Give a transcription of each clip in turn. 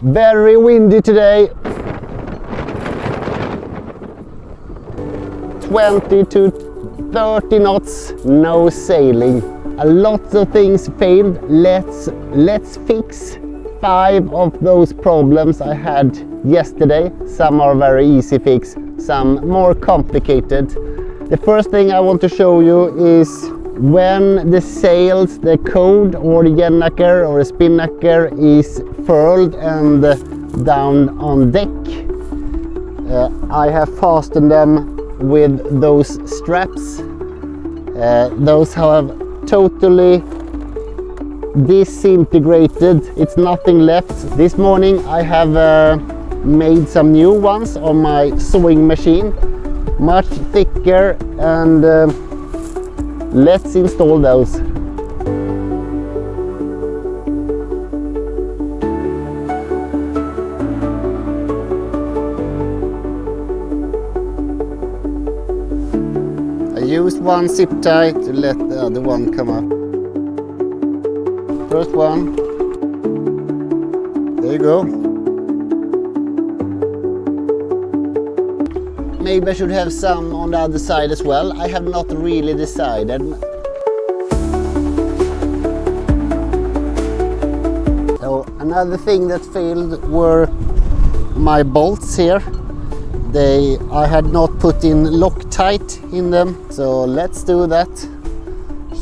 Very windy today. 20 to 30 knots, no sailing. A lot of things failed. Let's fix 5 of those problems I had yesterday. Some are very easy fix, some more complicated. The first thing I want to show you is when the sails, the code or the gennaker or the spinnaker is furled and down on deck. I have fastened them with those straps. Those have totally disintegrated. It's nothing left. This morning I have made some new ones on my sewing machine, much thicker, and let's install those. I used one zip tie to let the other one come up. First one. There you go. Maybe I should have some on the other side as well. I have not really decided. So another thing that failed were my bolts here. I had not put in Loctite in them, so let's do that.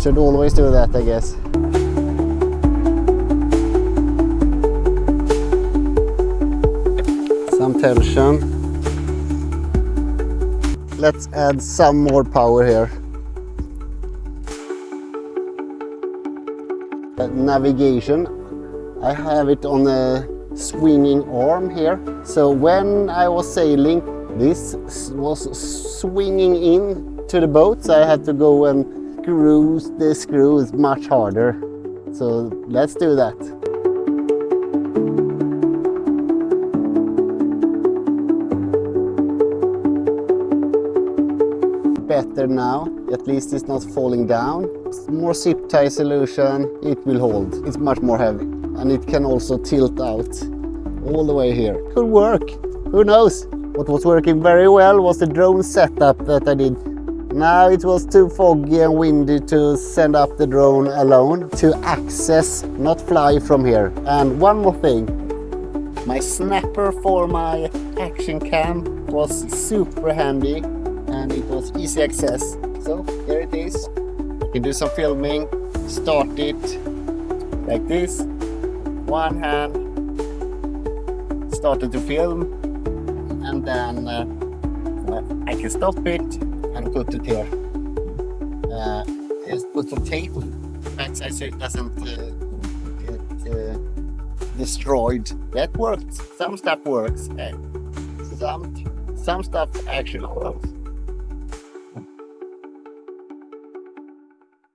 Should always do that, I guess. Some tension. Let's add some more power here. Navigation. I have it on a swinging arm here. So when I was sailing, this was swinging in to the boat, so I had to go and screw the screws much harder. So let's do that. Better now, at least it's not falling down. More zip tie solution, it will hold. It's much more heavy and it can also tilt out all the way here. Could work, who knows? What was working very well was the drone setup that I did. Now it was too foggy and windy to send up the drone alone, to access, not fly from here. And one more thing, my snapper for my action cam was super handy and it was easy access. So here it is. You can do some filming, start it like this. One hand started to film, and then I can stop it and put it here. Just put some tape backside so it doesn't get destroyed. That worked. Some stuff works. Some stuff actually works.